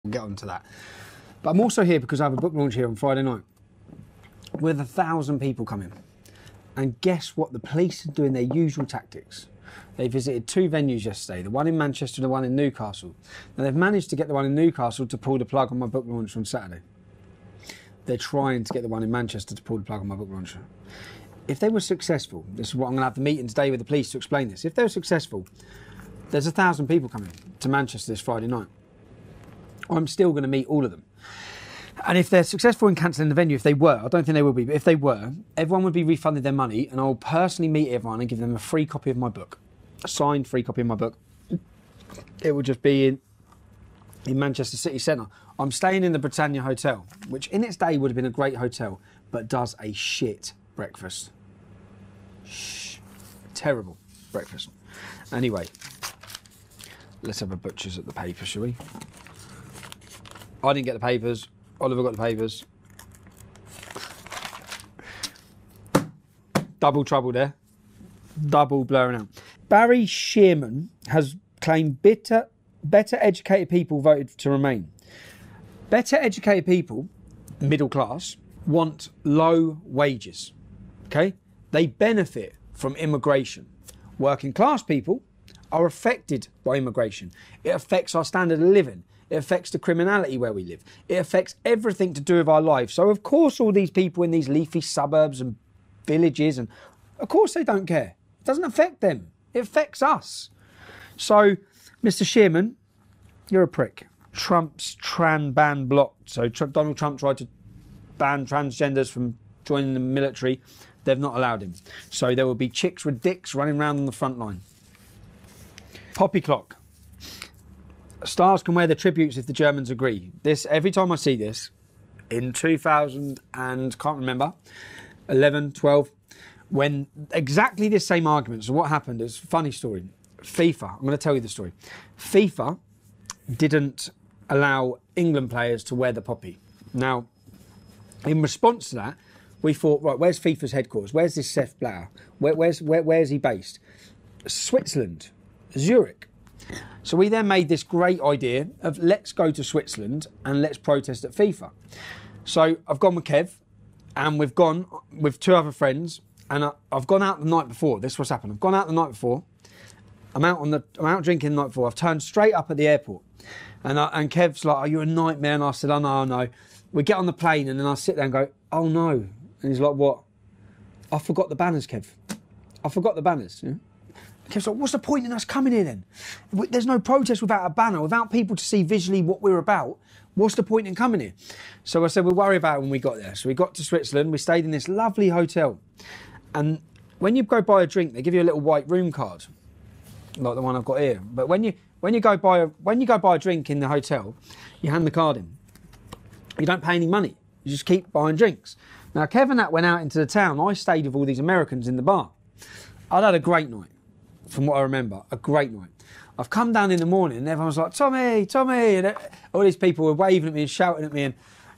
We'll get on to that. But I'm also here because I have a book launch here on Friday night with 1,000 people coming. And guess what? The police are doing their usual tactics. They visited 2 venues yesterday, the one in Manchester and the one in Newcastle. Now, they've managed to get the one in Newcastle to pull the plug on my book launch on Saturday. They're trying to get the one in Manchester to pull the plug on my book launch. If they were successful, this is what I'm going to have the meeting today with the police to explain this. If they were successful, there's 1,000 people coming to Manchester this Friday night. I'm still going to meet all of them. And if they're successful in cancelling the venue, if they were, I don't think they will be, but if they were, everyone would be refunded their money and I'll personally meet everyone and give them a free copy of my book. A signed free copy of my book. It will just be in Manchester City Centre. I'm staying in the Britannia Hotel, which in its day would have been a great hotel, but does a shit breakfast. Terrible breakfast. Anyway, let's have a butcher's at the paper, shall we? I didn't get the papers. Oliver got the papers. Double trouble there. Double blurring out. Barry Shearman has claimed better educated people voted to remain. Better educated people, middle class, want low wages. Okay? They benefit from immigration. Working class people are affected by immigration. It affects our standard of living. It affects the criminality where we live. It affects everything to do with our lives. So, of course, all these people in these leafy suburbs and villages, and of course they don't care. It doesn't affect them. It affects us. So, Mr. Shearman, you're a prick. Trump's ban blocked. So, Donald Trump tried to ban transgenders from joining the military. They've not allowed him. So, there will be chicks with dicks running around on the front line. Poppy clock. Stars can wear the tributes if the Germans agree. This, every time I see this, in 2000 and can't remember, 11, 12, when exactly this same argument. So what happened is, funny story. FIFA, I'm going to tell you the story. FIFA didn't allow England players to wear the poppy. Now, in response to that, we thought, right, where's FIFA's headquarters? Where's this Sepp Blatter? Where's he based? Switzerland, Zurich. So we then made this great idea of let's go to Switzerland and let's protest at FIFA. So I've gone with Kev and we've gone with 2 other friends and I've gone out the night before. This is what's happened. I've gone out the night before. I'm out drinking the night before. I've turned straight up at the airport and Kev's like, "Are you a nightmare?" And I said, "Oh no, no." We get on the plane and then I sit there and go, "Oh no." And he's like, "What?" "I forgot the banners, Kev. I forgot the banners." Yeah? Kev's like, "What's the point in us coming here then? There's no protest without a banner, without people to see visually what we're about. What's the point in coming here?" So I said, "We'll worry about it when we got there." So we got to Switzerland, we stayed in this lovely hotel. And when you go buy a drink, they give you a little white room card, like the one I've got here. But when you go buy a drink in the hotel, you hand the card in. You don't pay any money. You just keep buying drinks. Now, Kev and that went out into the town. I stayed with all these Americans in the bar. I'd had a great night. From what I remember, a great night. I've come down in the morning and everyone was like, "Tommy, Tommy," and all these people were waving at me and shouting at me,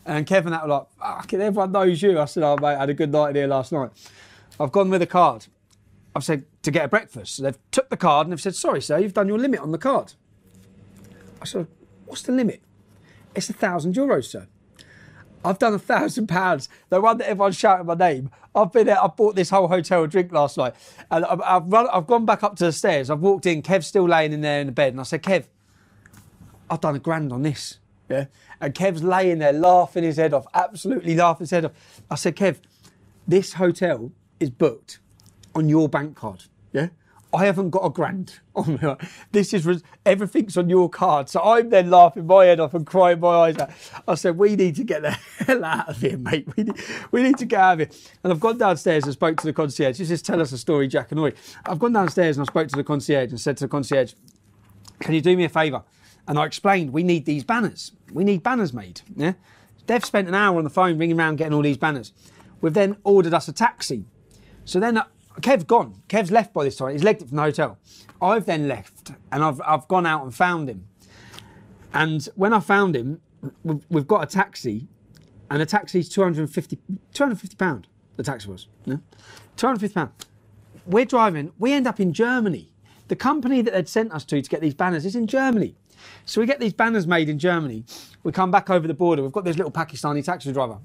and Kevin that were like, "Fucking everyone knows you." I said, "Oh mate, I had a good night here last night." I've gone with a card. I've said to get a breakfast. So they've took the card and they've said, "Sorry sir, you've done your limit on the card." I said, "What's the limit?" "It's €1,000, sir." I've done £1,000. The one that everyone's shouting my name. I've been there. I bought this whole hotel a drink last night, and I've gone back up to the stairs. I've walked in. Kev's still laying in there in the bed, and I said, "Kev, I've done £1,000 on this." Yeah, and Kev's laying there laughing his head off, absolutely laughing his head off. I said, "Kev, this hotel is booked on your bank card. Yeah, I haven't got £1,000 on me. This is everything's on your card." So I'm then laughing my head off and crying my eyes out. I said, "We need to get the hell out of here, mate. We need to get out of here." And I've gone downstairs and spoke to the concierge. This is Tell Us a Story, Jack and Oi. I've gone downstairs and I spoke to the concierge and said to the concierge, "Can you do me a favour?" And I explained, we need these banners. We need banners made. Yeah. They've spent an hour on the phone ringing around getting all these banners. We've then ordered us a taxi. So then Kev's gone. Kev's left by this time. He's legged it from the hotel. I've then left and I've gone out and found him. And when I found him, we've got a taxi, and the taxi's £250. The taxi was, yeah? £250. We're driving. We end up in Germany. The company that they'd sent us to get these banners is in Germany. So we get these banners made in Germany. We come back over the border. We've got this little Pakistani taxi driver.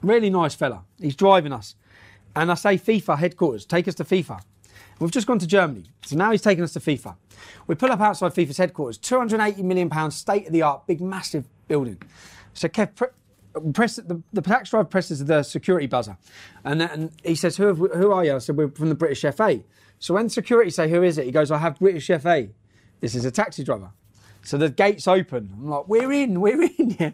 Really nice fella. He's driving us. And I say, FIFA headquarters, take us to FIFA. We've just gone to Germany. So now he's taking us to FIFA. We pull up outside FIFA's headquarters, £280 million, state-of-the-art, big, massive building. So Kev, the taxi driver presses the security buzzer. And he says, who are you? I said, we're from the British FA. So when security say, who is it? He goes, I have British FA. This is a taxi driver. So the gate's open. I'm like, we're in, yeah.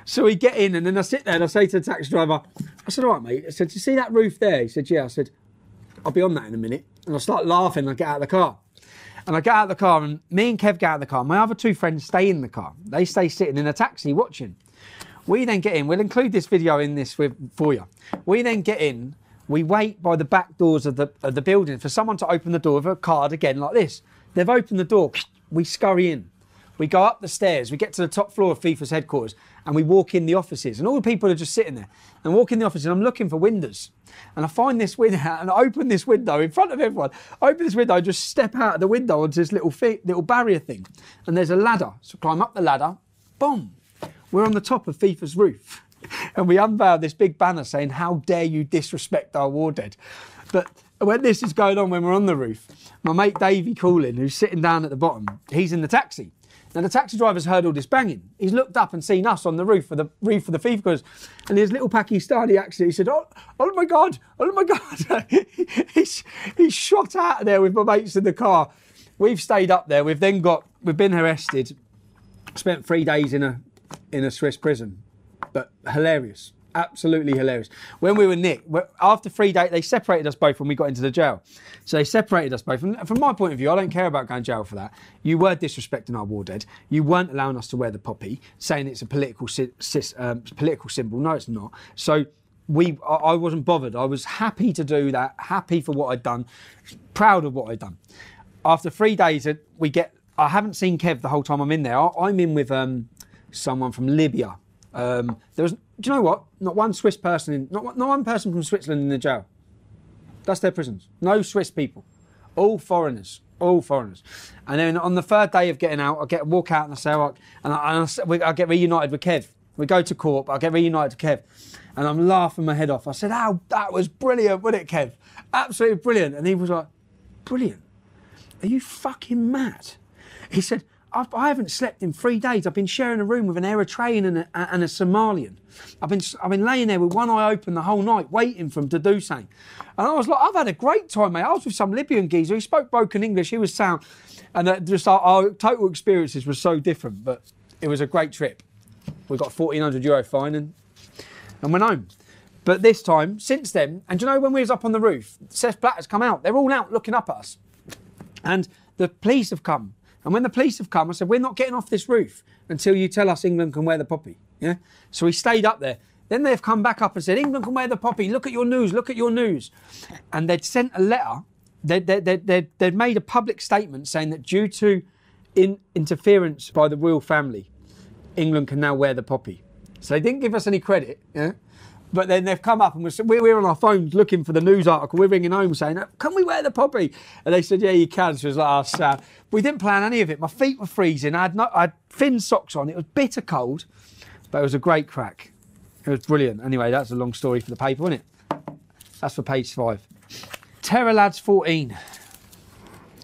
So we get in, and then I sit there and I say to the taxi driver, I said, all right, mate. I said, do you see that roof there? He said, yeah. I said, I'll be on that in a minute. And I start laughing and I get out of the car. And I get out of the car, and me and Kev get out of the car. My other two friends stay in the car. They stay sitting in a taxi watching. We then get in. We'll include this video in this for you. We then get in. We wait by the back doors of the building for someone to open the door with a card again like this. They've opened the door. We scurry in. We go up the stairs. We get to the top floor of FIFA's headquarters, and we walk in the offices. And all the people are just sitting there. And walk in the office, and I'm looking for windows. And I find this window, and I open this window in front of everyone. I open this window, I just step out of the window onto this little barrier thing. And there's a ladder. So climb up the ladder. Boom. We're on the top of FIFA's roof. And we unveil this big banner saying, how dare you disrespect our war dead. But when this is going on, when we're on the roof, my mate Davey Coolin, who's sitting down at the bottom, he's in the taxi. Now the taxi driver's heard all this banging. He's looked up and seen us on the roof of the FIFA cars, and his little Pakistani accent, he said, oh my God. he's shot out of there with my mates in the car. We've stayed up there. We've been arrested, spent 3 days in a Swiss prison, but hilarious. Absolutely hilarious. When we were nicked, after 3 days, they separated us both when we got into the jail. So they separated us both. And from my point of view, I don't care about going to jail for that. You were disrespecting our war dead. You weren't allowing us to wear the poppy, saying it's a political symbol. No, it's not. So I wasn't bothered. I was happy to do that, happy for what I'd done, proud of what I'd done. After 3 days, I haven't seen Kev the whole time I'm in there. I'm in with someone from Libya. Do you know what? Not one Swiss person, not one person from Switzerland in the jail. That's their prisons. No Swiss people. All foreigners. All foreigners. And then on the third day of getting out, walk out and I say, all right, I get reunited with Kev. We go to court, but I get reunited with Kev. And I'm laughing my head off. I said, oh, that was brilliant, wasn't it, Kev? Absolutely brilliant. And he was like, brilliant? Are you fucking mad? He said, I haven't slept in 3 days. I've been sharing a room with an Eritrean and a Somalian. I've been laying there with one eye open the whole night, waiting for him to do something. And I was like, I've had a great time, mate. I was with some Libyan geezer. He spoke broken English. He was sound. And just our total experiences were so different. But it was a great trip. We got a €1,400 fine and went home. But this time, since then, and do you know when we was up on the roof, Seth Blatter's come out. They're all out looking up at us. And the police have come. And when the police have come, I said, we're not getting off this roof until you tell us England can wear the poppy. Yeah. So we stayed up there. Then they've come back up and said, England can wear the poppy. Look at your news. Look at your news. And they'd sent a letter. They'd made a public statement saying that due to interference by the royal family, England can now wear the poppy. So they didn't give us any credit. Yeah. But then they've come up and we're on our phones looking for the news article. We're ringing home saying, can we wear the poppy? And they said, yeah, you can. So it was like, oh, sad. We didn't plan any of it. My feet were freezing. I had thin socks on. It was bitter cold, but it was a great crack. It was brilliant. Anyway, that's a long story for the paper, isn't it? That's for page 5. Terror lads 14.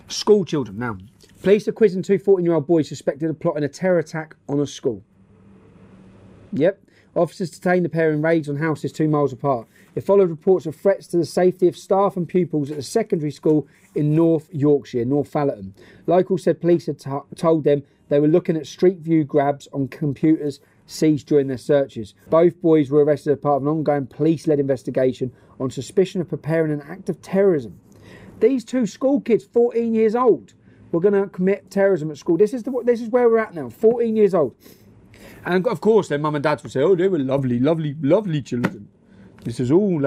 School children. Now, police are quizzing 2 14-year-old boys suspected of plotting a terror attack on a school. Yep. Officers detained the pair in raids on houses 2 miles apart. It followed reports of threats to the safety of staff and pupils at a secondary school in North Yorkshire, North Fallerton. Locals said police had told them they were looking at street view grabs on computers seized during their searches. Both boys were arrested as part of an ongoing police-led investigation on suspicion of preparing an act of terrorism. These 2 school kids, 14 years old, were going to commit terrorism at school. This is where we're at now, 14 years old. And of course, their mum and dads would say, oh, they were lovely, lovely, lovely children. This is all,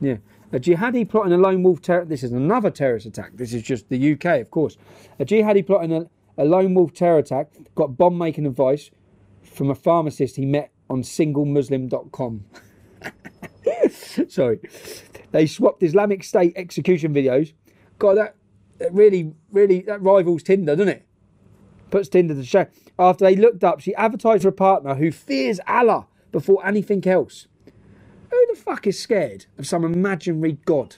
yeah. A jihadi plotting a lone wolf terror. This is another terrorist attack. This is just the UK, of course. A jihadi plotting a lone wolf terror attack got bomb-making advice from a pharmacist he met on singlemuslim.com. Sorry. They swapped Islamic State execution videos. God, that really, that rivals Tinder, doesn't it? puts Tinder to shame. After they looked up, she advertised for a partner who fears Allah before anything else. Who the fuck is scared of some imaginary god?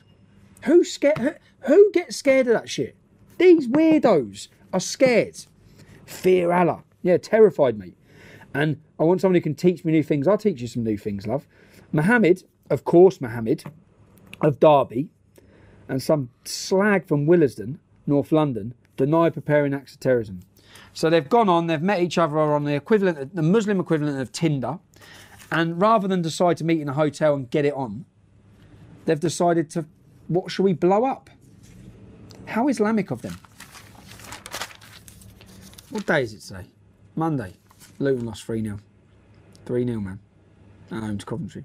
Who gets scared of that shit? These weirdos are scared. Fear Allah. Yeah, terrified, mate. And I want someone who can teach me new things. I'll teach you some new things, love. Mohammed, of course, Mohammed, of Derby, and some slag from Willesden, North London, deny preparing acts of terrorism. So they've gone on, they've met each other on the equivalent, the Muslim equivalent of Tinder, and rather than decide to meet in a hotel and get it on, they've decided to, what shall we blow up? How Islamic of them. What day is it today? Monday. Luton lost 3-0. 3-0, man. At home to Coventry.